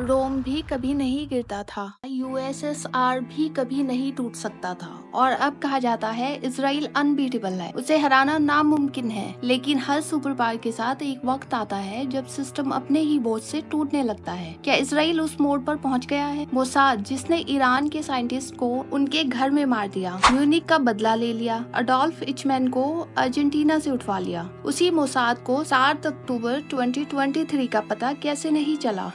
रोम भी कभी नहीं गिरता था, यूएसएसआर भी कभी नहीं टूट सकता था और अब कहा जाता है इजराइल अनबीटेबल है, उसे हराना नामुमकिन है। लेकिन हर सुपर पावर के साथ एक वक्त आता है जब सिस्टम अपने ही बोझ से टूटने लगता है। क्या इजराइल उस मोड़ पर पहुंच गया है? मोसाद, जिसने ईरान के साइंटिस्ट को उनके घर में मार दिया, म्यूनिक का बदला ले लिया, अडोल्फ इचमैन को अर्जेंटीना से उठवा लिया, उसी मोसाद को 7 अक्टूबर 2023 का पता कैसे नहीं चला?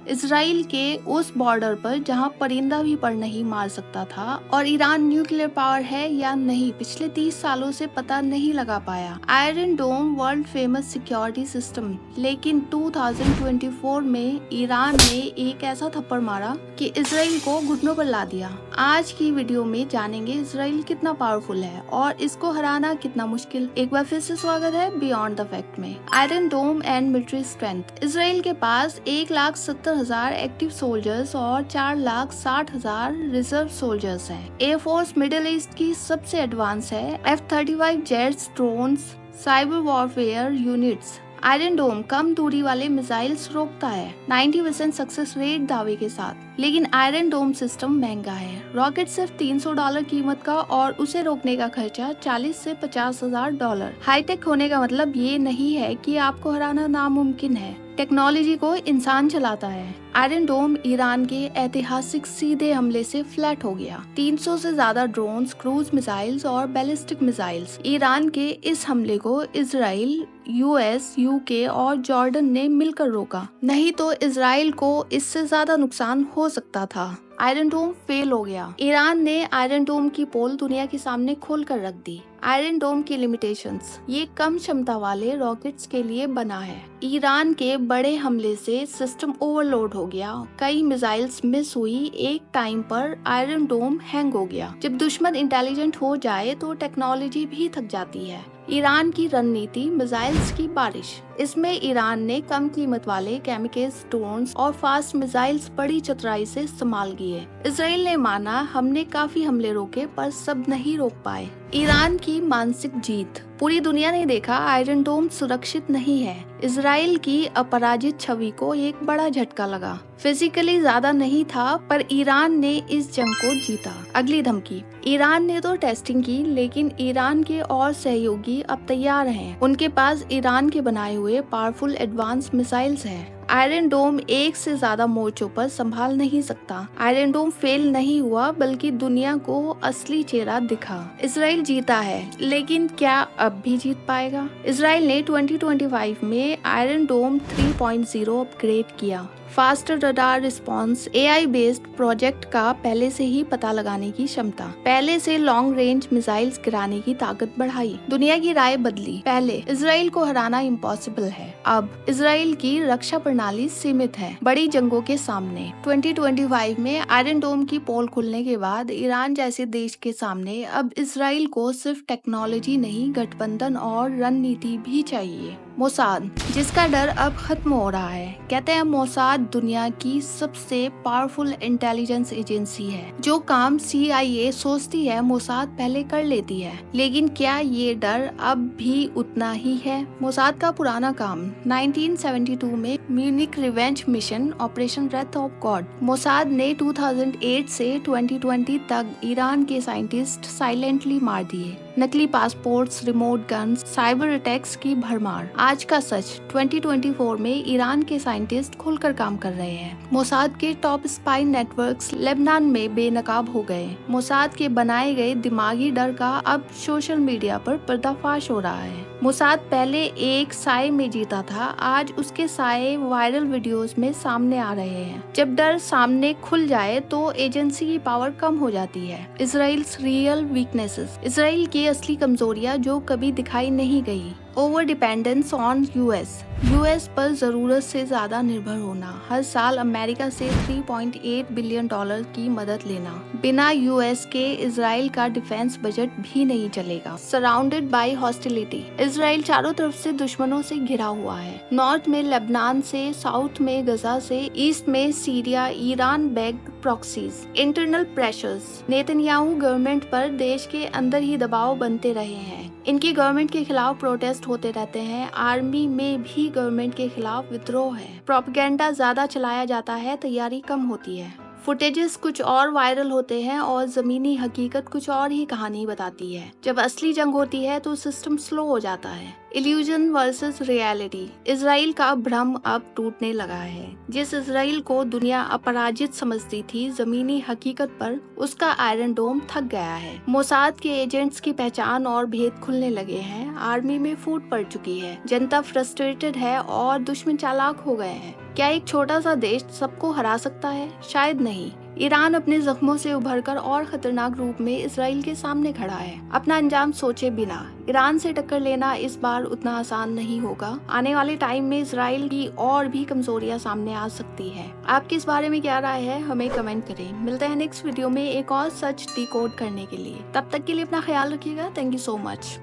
इसराइल के उस बॉर्डर पर जहां परिंदा भी पर नहीं मार सकता था, और ईरान न्यूक्लियर पावर है या नहीं पिछले 30 सालों से पता नहीं लगा पाया। आयरन डोम वर्ल्ड फेमस सिक्योरिटी सिस्टम, लेकिन 2024 में ईरान ने एक ऐसा थप्पड़ मारा कि इसराइल को घुटनों पर ला दिया। आज की वीडियो में जानेंगे इसराइल कितना पावरफुल है और इसको हराना कितना मुश्किल। एक बार फिर से स्वागत है बियॉन्ड द फैक्ट में। Iron dome and military strength. Israel के पास 1,70,000 एक्टिव सोल्जर्स और 4,60,000 रिजर्व सोल्जर्स हैं। एयरफोर्स मिडिल ईस्ट की सबसे एडवांस है। F-35 jets, drones, cyber warfare units. Iron dome कम दूरी वाले मिसाइल्स रोकता है 90% सक्सेस रेट दावे के साथ। लेकिन आयरन डोम सिस्टम महंगा है। रॉकेट सिर्फ $300 कीमत का और उसे रोकने का खर्चा 40 से $50,000। हाईटेक होने का मतलब ये नहीं है कि आपको हराना नामुमकिन है। टेक्नोलॉजी को इंसान चलाता है। आयरन डोम ईरान के ऐतिहासिक सीधे हमले से फ्लैट हो गया। 300 से ज्यादा ड्रोन्स, क्रूज मिसाइल्स और बैलिस्टिक मिसाइल्स। ईरान के इस हमले को इसराइल, यूएस, यूके और जॉर्डन ने मिलकर रोका, नहीं तो इसराइल को इससे ज्यादा नुकसान हो सकता था। आयरन डोम फेल हो गया। ईरान ने आयरन डोम की पोल दुनिया के सामने खोल कर रख दी। आयरन डोम की लिमिटेशंस। ये कम क्षमता वाले रॉकेट्स के लिए बना है। ईरान के बड़े हमले से सिस्टम ओवरलोड हो गया। कई मिसाइल्स मिस हुई। एक टाइम पर आयरन डोम हैंग हो गया। जब दुश्मन इंटेलिजेंट हो जाए तो टेक्नोलॉजी भी थक जाती है। ईरान की रणनीति, मिसाइल्स की बारिश। इसमें ईरान ने कम कीमत वाले केमिकल्स, ड्रोन्स और फास्ट मिसाइल्स बड़ी चतुराई से इस्तेमाल किए। इसराइल ने माना हमने काफी हमले रोके पर सब नहीं रोक पाए। ईरान की मानसिक जीत। पूरी दुनिया ने देखा आयरन डोम सुरक्षित नहीं है। इसराइल की अपराजित छवि को एक बड़ा झटका लगा। फिजिकली ज्यादा नहीं था पर ईरान ने इस जंग को जीता। अगली धमकी। ईरान ने तो टेस्टिंग की, लेकिन ईरान के और सहयोगी अब तैयार हैं। उनके पास ईरान के बनाए हुए पावरफुल एडवांस मिसाइल्स हैं। आयरन डोम एक से ज्यादा मोर्चों पर संभाल नहीं सकता। आयरन डोम फेल नहीं हुआ बल्कि दुनिया को असली चेहरा दिखा। इसराइल जीता है, लेकिन क्या अब भी जीत पाएगा? इसराइल ने 2025 में आयरन डोम 3.0 अपग्रेड किया। Faster radar response, AI based project का पहले से ही पता लगाने की क्षमता, पहले से लॉन्ग रेंज मिसाइल्स गिराने की ताकत बढ़ाई। दुनिया की राय बदली। पहले इसराइल को हराना इम्पॉसिबल है, अब इसराइल की रक्षा प्रणाली सीमित है बड़ी जंगों के सामने। 2025 में आयरन डोम की पोल खुलने के बाद ईरान जैसे देश के सामने अब इसराइल को सिर्फ टेक्नोलॉजी नहीं, गठबंधन और रणनीति भी चाहिए। मोसाद, जिसका डर अब खत्म हो रहा है। कहते हैं मोसाद दुनिया की सबसे पावरफुल इंटेलिजेंस एजेंसी है। जो काम CIA सोचती है मोसाद पहले कर लेती है। लेकिन क्या ये डर अब भी उतना ही है? मोसाद का पुराना काम 1972 में Munich revenge mission, operation Wraith of God. Mossad ने 2008 से 2020 तक ईरान के साइंटिस्ट साइलेंटली मार दिए। नकली passports, remote guns, cyber attacks की भरमार। आज का सच। 2024 में ईरान के साइंटिस्ट खुलकर काम कर रहे हैं। मोसाद के टॉप स्पाई नेटवर्क्स लेबनान में बेनकाब हो गए। मोसाद के बनाए गए दिमागी डर का अब सोशल मीडिया पर पर्दाफाश हो रहा है। मोसाद पहले एक साए में जीता था, आज उसके साए वायरल वीडियोस में सामने आ रहे हैं। जब डर सामने खुल जाए तो एजेंसी की पावर कम हो जाती है। Israel's real weaknesses. इसराइल की असली कमजोरियां जो कभी दिखाई नहीं गई। ओवर डिपेंडेंस ऑन यूएस पर जरूरत से ज्यादा निर्भर होना। हर साल अमेरिका से $3.8 बिलियन की मदद लेना। बिना यूएस के इसराइल का डिफेंस बजट भी नहीं चलेगा। Surrounded by hostility. इसराइल चारों तरफ से दुश्मनों से घिरा हुआ है। नॉर्थ में लेबनान से, साउथ में गजा से, ईस्ट में Syria, Iran backed proxies. Internal pressures. Netanyahu government पर देश के अंदर ही दबाव बनते रहे हैं। इनकी गवर्नमेंट के खिलाफ प्रोटेस्ट होते रहते हैं। आर्मी में भी गवर्नमेंट के खिलाफ विद्रोह है। प्रोपेगेंडा ज्यादा चलाया जाता है, तैयारी कम होती है। फुटेजेस कुछ और वायरल होते हैं और जमीनी हकीकत कुछ और ही कहानी बताती है। जब असली जंग होती है तो सिस्टम स्लो हो जाता है। Illusion versus reality. इजराइल का भ्रम अब टूटने लगा है। जिस इजराइल को दुनिया अपराजित समझती थी, जमीनी हकीकत पर उसका आयरन डोम थक गया है। मोसाद के एजेंट्स की पहचान और भेद खुलने लगे हैं। आर्मी में फूट पड़ चुकी है। जनता फ्रस्ट्रेटेड है और दुश्मन चालाक हो गए हैं। क्या एक छोटा सा देश सबको हरा सकता है? शायद नहीं। ईरान अपने जख्मों से उभरकर और खतरनाक रूप में इसराइल के सामने खड़ा है, अपना अंजाम सोचे बिना। ईरान से टक्कर लेना इस बार उतना आसान नहीं होगा। आने वाले टाइम में इसराइल की और भी कमजोरियां सामने आ सकती है। आपकी इस बारे में क्या राय है, हमें कमेंट करें। मिलते हैं नेक्स्ट वीडियो में एक और सच डिकोड करने के लिए। तब तक के लिए अपना ख्याल रखिएगा। Thank you so much.